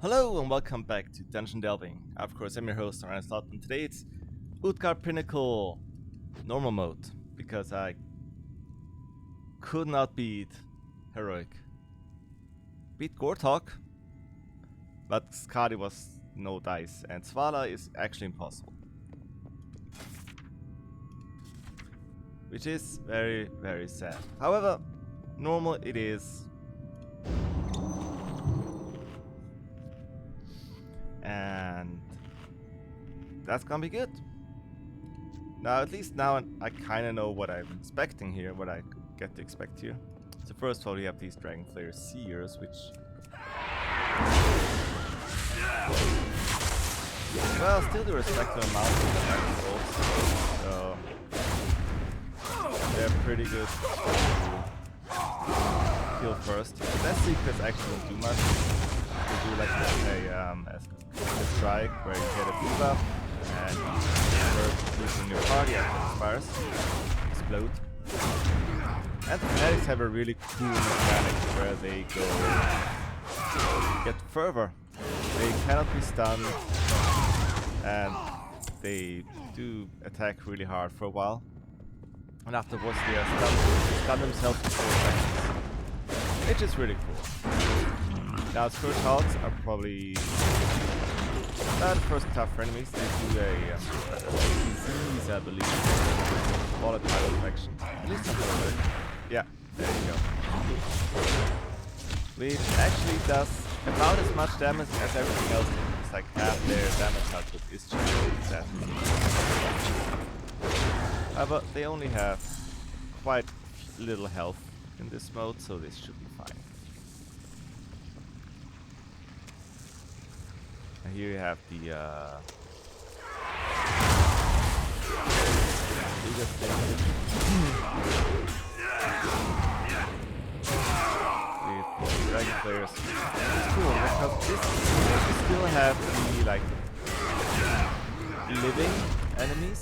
Hello and welcome back to Dungeon Delving. Of course, I'm your host, Ryan Slot, and today it's Utgarde Pinnacle normal mode because I could not beat Heroic. Beat Gortok, but Skadi was no dice, and Svala is actually impossible. Which is very, very sad. However, normal it is. And that's gonna be good. Now, at least now I kind of know what I'm expecting here, what I get to expect here. So first of all, we have these Dragon Slayer Seers, which... well, still do respectable amount of attack rolls. So... they're pretty good to kill first. That secrets actually don't do much. They do like a strike where you get a debuff and first losing your party after it expires. Explode. And the fanatics have a really cool mechanic where they get fervor. They cannot be stunned and they do attack really hard for a while. And afterwards they are stun themselves for 4 seconds. Which is really cool. Now Scourge Hulks are probably the first tough enemies. They do a disease, I believe. Volatile infection. At least something like that. Yeah, there you go. Which actually does about as much damage as everything else. It's like half their damage output is just that. But they only have quite little health in this mode, so this should be fine. And here you have the biggest thing with the Dragon Players. It's cool because this you still have the like living enemies,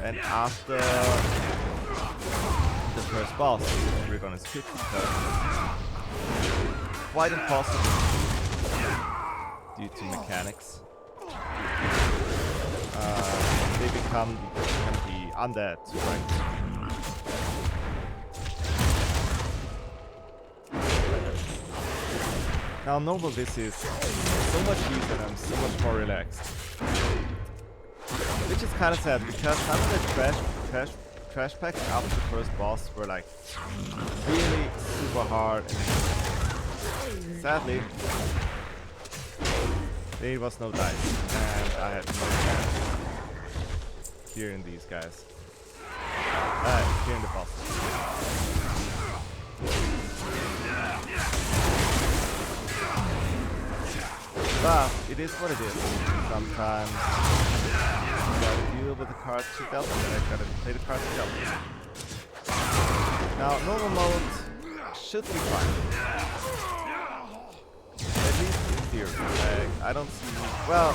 and after the first boss, we're gonna skip because quite impossible due to mechanics. They become the undead, right? Now normal this is so much easier and so much more relaxed. Which is kind of sad because some of the trash packs after the first boss were like really super hard. And sadly, there was no dice, and I had no chance clearing these guys. Clearing the boss. But it is what it is. Sometimes you gotta deal with the cards you dealt with, and I gotta play the cards you dealt with. Now, normal mode should be fine. At least in theory. I don't see... well...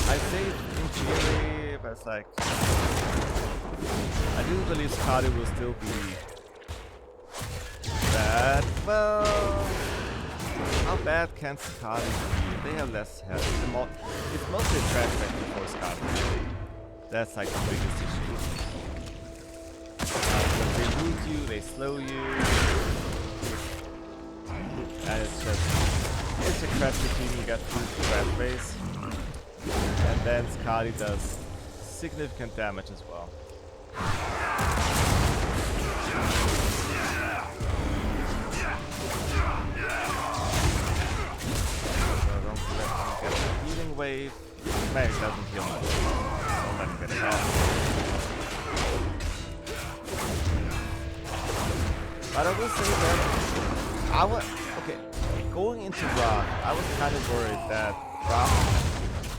I say in theory, but it's like... I do believe Skadi will still be bad. Well, how bad can Skadi be? They have less health. It's mostly a trash back before Skadi. That's like the biggest issue. They loot you, they slow you, and it's a crash routine. You get through the crash base, and then Skadi does significant damage as well. Healing wave. Maybe it doesn't heal much. Don't let him get ahead. But I will say that okay, going into Rock, I was kind of worried that Rock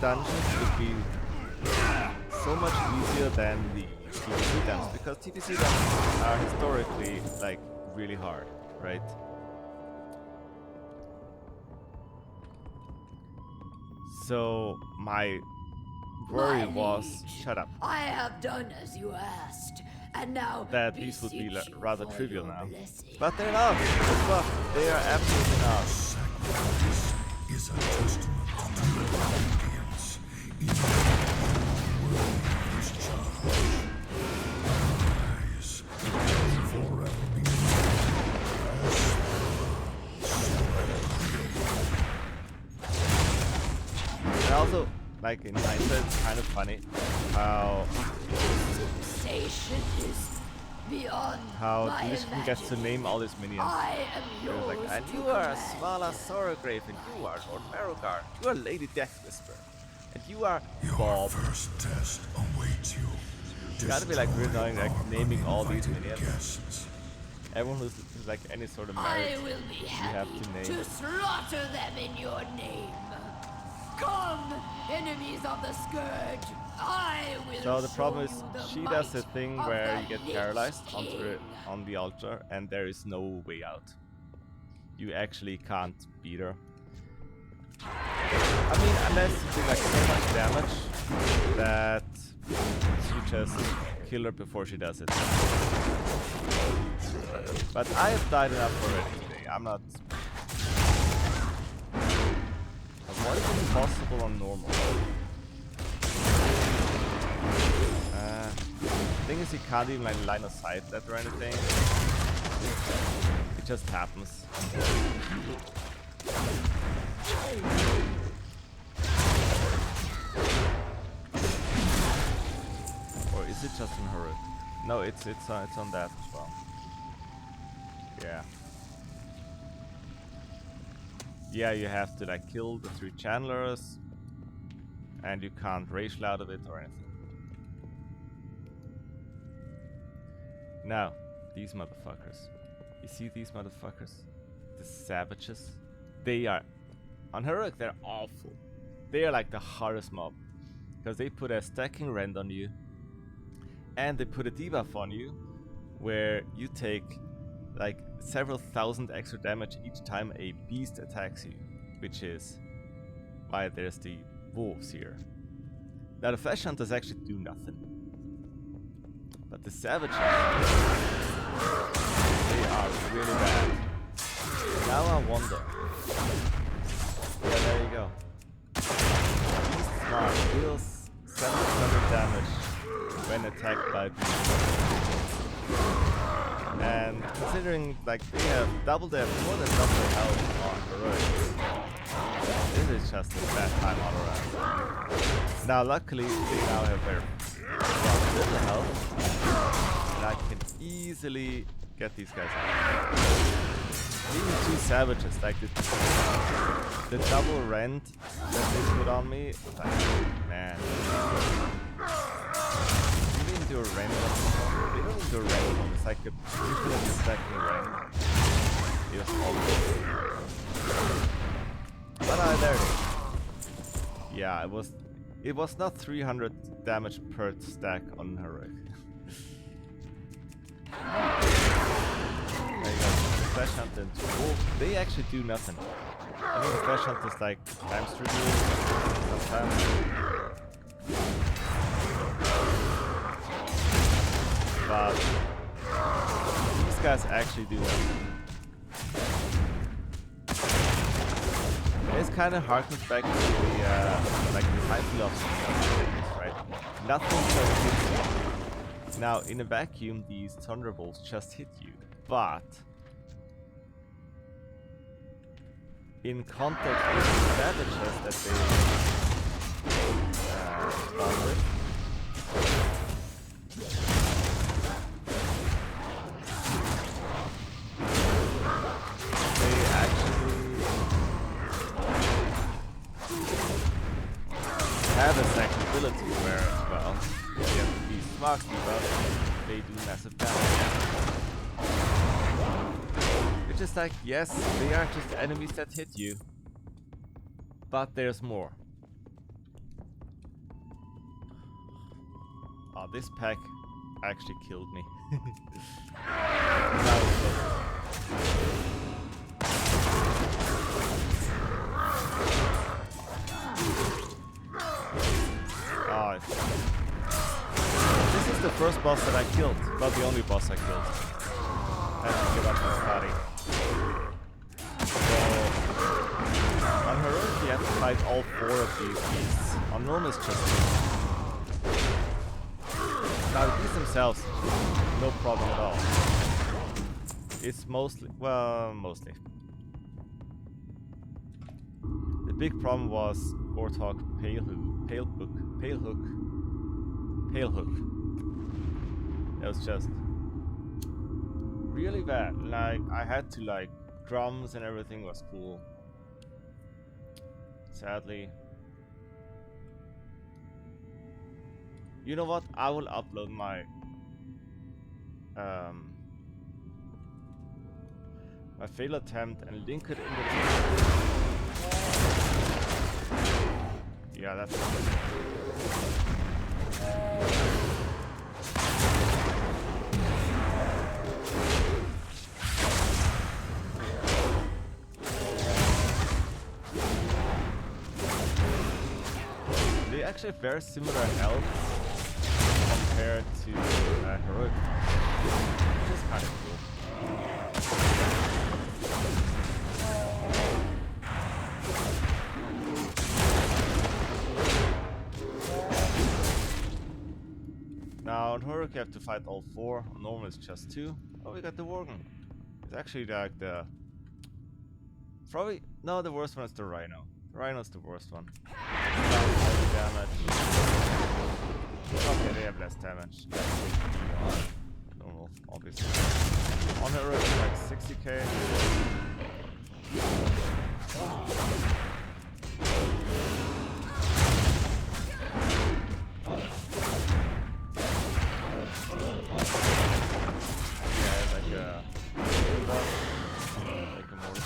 dungeons would be so much easier than the TPC dungeons, because TPC dungeons are historically like really hard, right? So my worry was... shut up. I have done as you asked. And now that these would be rather trivial now. blessing. But they're not. Guess what? They are absolutely not. Sacrifice is a testament to your obedience. Even worthy of this charge. Rise and forever be And also, like in hindsight, it's kind of funny how Sensation is beyond my Lich King gets to name all his minions. I am He yours was like, and to you are command. Svala Sorograve, and you are Lord Marrowguard, you are Lady Death Whisper, and you are your Bob. first test awaits you. It's gotta be like really annoying, like naming all these Uninvited minions. guests. Everyone who's like any sort of I merit. will be have happy to name. to slaughter them in your name. Come, enemies of the Scourge. I will So the show problem is you the she does a might thing of where the you get Lich paralyzed King. on the altar, and there is no way out. You actually can't beat her. I mean, unless you do like so much damage that you just kill her before she does it. But I have died enough already today. I'm not. What is impossible on normal? Thing is, you can't even like line of sight that or anything. It just happens. Or is it just on her? No, it's on that as well. Yeah. Yeah, you have to like kill the 3 channelers, and you can't rage out of it or anything. Now, these motherfuckers. You see these motherfuckers? The savages? They are... On Heroic, they're awful. They are like the hardest mob. Because they put a stacking rend on you. And they put a debuff on you, where you take like several thousand extra damage each time a beast attacks you. Which is why there's the wolves here. Now the flesh hunters actually do nothing. But the savages, they are really bad. Now I wonder. Yeah, there you go. Beast Smart deals 700 damage when attacked by beasts. And considering like they have more than double their health on heroic, this is just a bad time all around. Now luckily they now have very little health, and I can easily get these guys out. Even 2 savages, like the double rend that they put on me, like, man. They didn't do a rend on them. They don't even do a rend on them. It's like a infinite stacking rend. It was awful. But there it is. Yeah, it was not 300 damage per stack on heroic. There you go. The Flesh Hunter and Wolf, they actually do nothing. I think the Flesh Hunter is like times 3 sometimes. But these guys actually do nothing. This kind of harkens back to the like the high philosophy, right? Nothing just hits you. Now, in a vacuum, these thunderbolts just hit you, but in context with the savages that they spawn with, they actually have a second ability where, well, if you have the Beast Mark debuff, they do massive damage. Which is like, yes, they are just enemies that hit you, but there's more. Oh, this pack actually killed me. Now it's over. Oh, this is the first first boss that I killed. Well, the only boss I killed. I had to give up my body. So, on heroic, you have to fight all 4 of these beasts. On normal, it's just 2. Now, the beasts themselves, no problem at all. It's mostly, well, mostly. The big problem was Warthog Palehook. It was just really bad. Like, I had to, like, drums and everything was cool. Sadly. You know what? I will upload my my fail attempt and link it in the description. Yeah, that's it. They actually have very similar health compared to heroic, which is kind of cool. Now on heroic you have to fight all 4. On normal it's just 2. Oh, we got the Worgen. It's actually like the probably no, the worst one is the Rhino. The Rhino's the worst one. Damage. Okay, they have less damage. Normal, obviously. On heroic it's like 60k.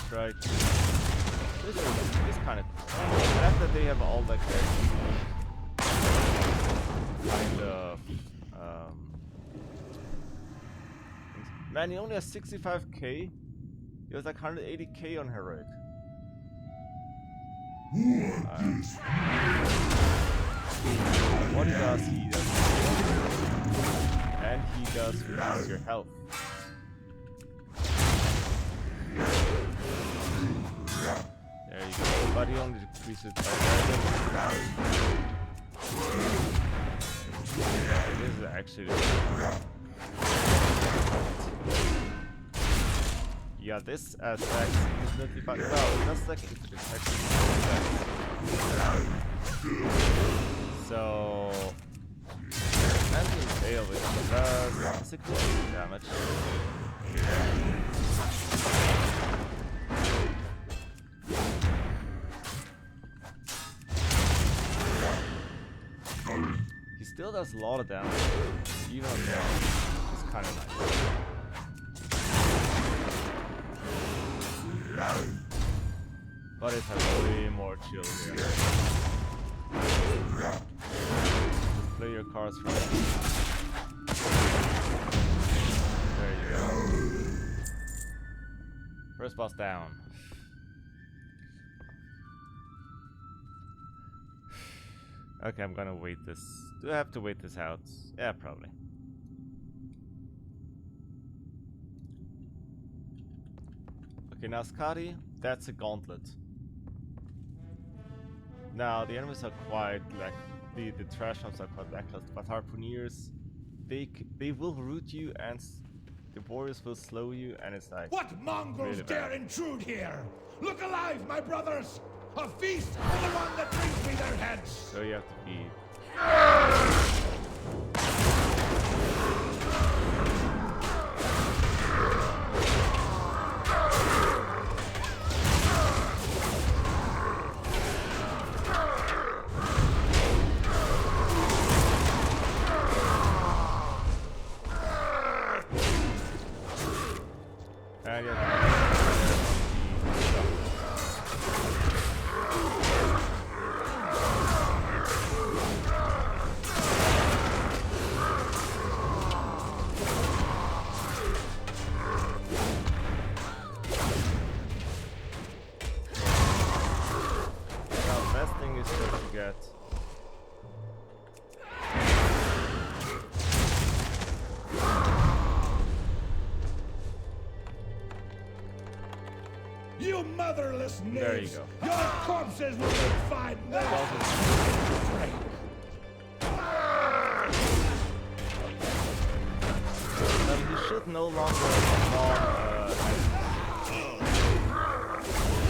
Strike. This is kind of cool. After they have all like their kind of man, he only has 65k. He has like 180k on heroic. What he does, and he does reduce your health. There you go. But he only decreases by this is actually yeah, this attacks instantly, but no, just like into the section. So anti-fail, which does significant damage. He still does a lot of damage, even on the it's kind of nice. But it has way more chill here. Play your cards right. There you go. First boss down. Okay, I'm gonna wait this. Do I have to wait this out? Yeah, probably. Okay, now Skadi, that's a gauntlet. Now the enemies are quite like the trash mobs are quite lackluster, but harpooneers, they will root you and the warriors will slow you, and it's like What mongrels really dare bad. intrude here? Look alive, my brothers! A feast for the one that brings me their heads! So you have to be. And you have to You motherless knaves! There you go. Your corpses will make fine He should no longer spawn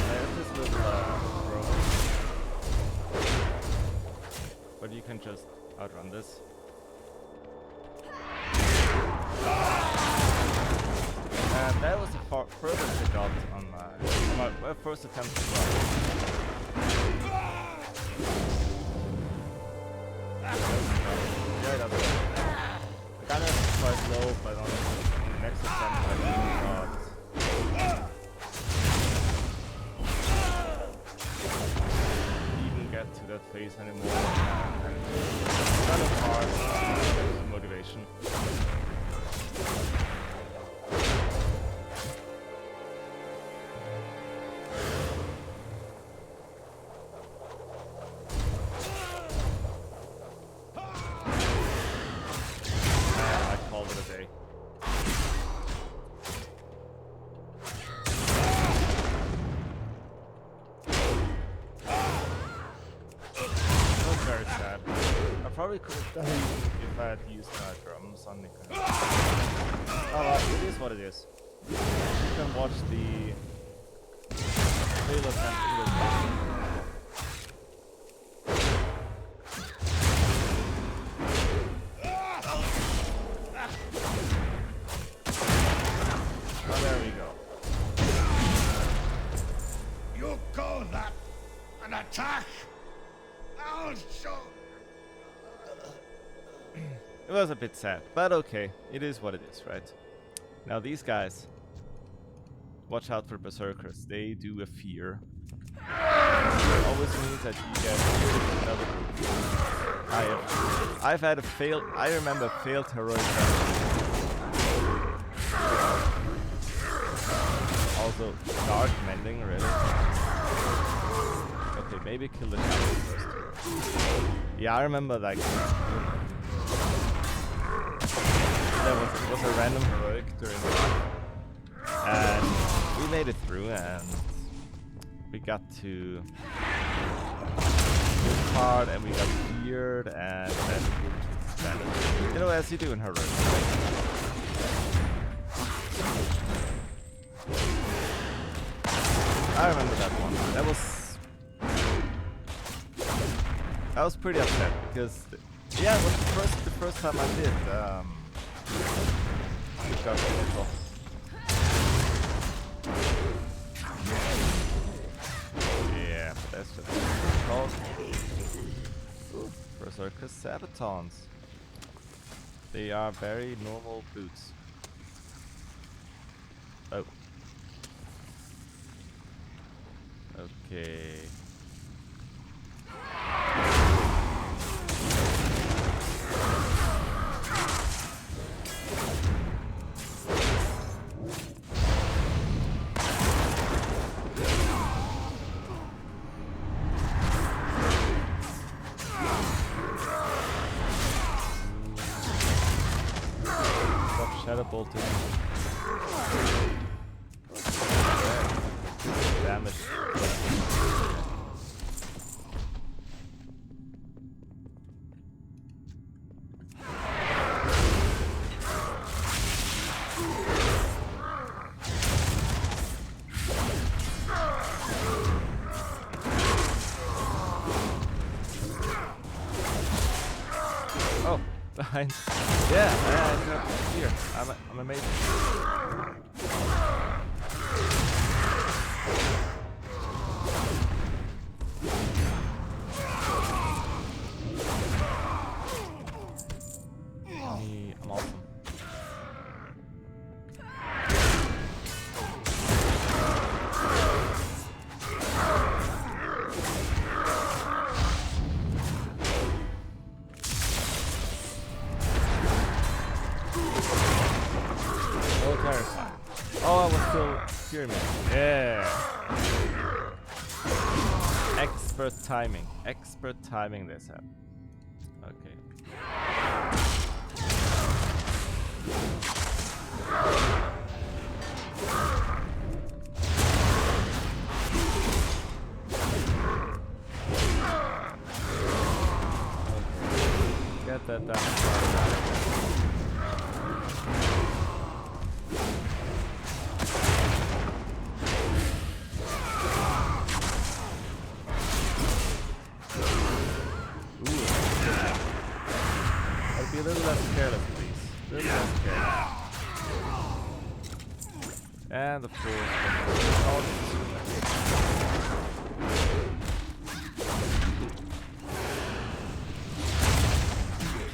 there's this little drone. But you can just outrun this. And that was the furthest I got on my first attempt to run. Yeah, that's it. I kind of quite low, but on the next attempt I really got even get to that phase anymore. And it's kind of hard motivation. Probably could have done if I had used my drums on Nick. Oh well, it is what it is. You can watch the Taylor English version. Oh, there we go. You call that an attack? I'll show. It was a bit sad, but okay, it is what it is, right? Now these guys, watch out for berserkers. They do a fear. It always means that you get another group. I've had a failed. I remember failed heroic damage. Also, dark mending, really. Okay, maybe kill the champion first. Yeah, I remember like. There was a random heroic during the run, and we made it through, and we got to this part, and we got feared, and then we expanded. You know, as you do in heroic. I remember that one. That was pretty upset because yeah, it was the first time I did. Utgarde Pinnacle. Yeah, but that's just called Berserker Sabatons. They are very normal boots. Oh. Okay. Shadow bolting. Damage. Oh, behind. Yeah, here. I'm amazing. I'm awesome. Oh, I was still pyramid. Yeah. Expert timing. Expert timing this up. Okay. And of course,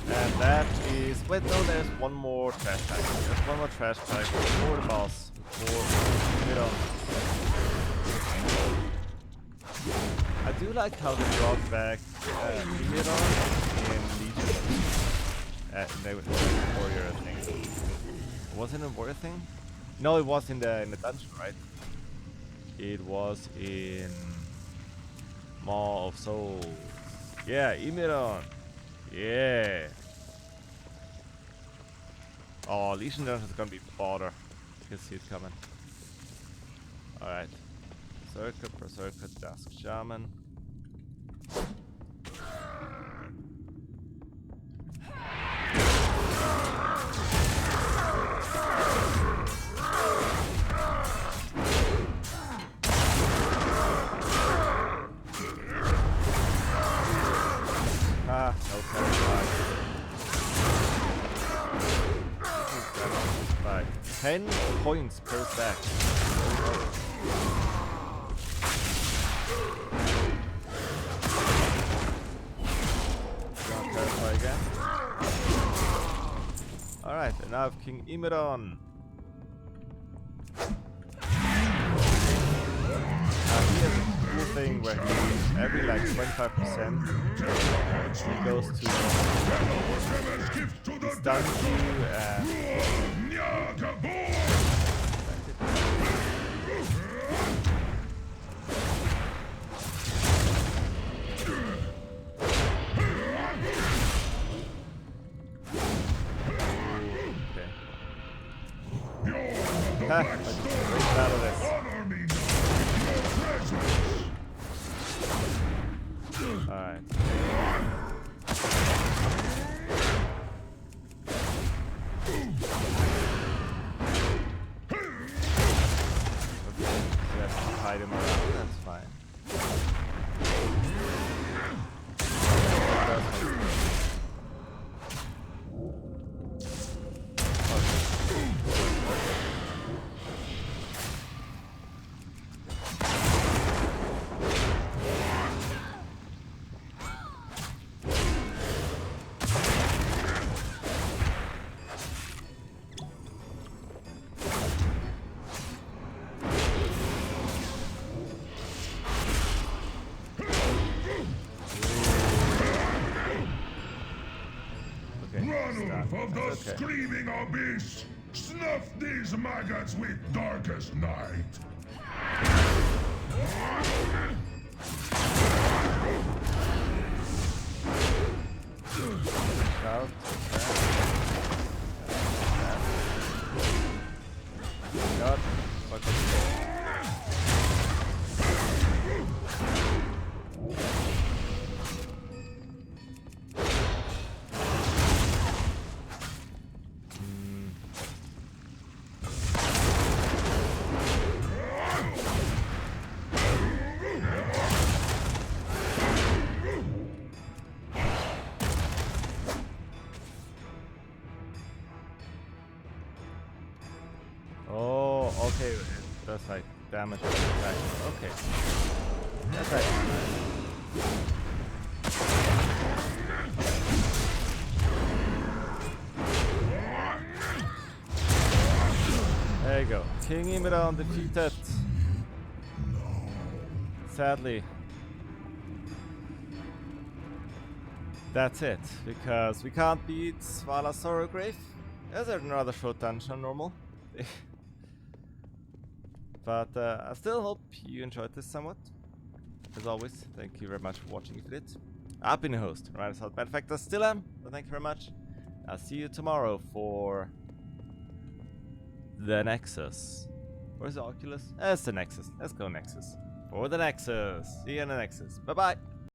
and that is. Wait, no, there's one more trash bag. There's one more trash bag before the boss. Before we don't. I do like how they brought back Pinnacle in Legion. They were warrior thing. Was it a warrior thing? No, it was in the dungeon, right? It was in Maw of Souls. Yeah, Imiron. Yeah. Oh, Legion Dungeon is gonna be bother. You can see it coming. Alright. Berserker, Dusk Shaman. Ah, no satisfied. 10 points per stack. Again. Alright, and now I have King Imiron. He has a cool thing where he, every like 25%, he goes to he stuns you and Out of this. Alright. Okay, so let's hide him around, that's fine. Of the screaming abyss, snuff these maggots with darkest night. Out. God. Okay. Oh, okay. It does like damage to the attack. Okay. That's right. There you go. King Imiron defeated. Sadly. That's it. Because we can't beat Svala Sorrowgrave. Is there another short dungeon normal? But I still hope you enjoyed this somewhat. As always, thank you very much for watching if you did. I've been your host, Ryan Assault. Matter of fact, I still am, but thank you very much. I'll see you tomorrow for the Nexus. Where's the Oculus? It's the Nexus. Let's go Nexus. For the Nexus. See you in the Nexus. Bye bye.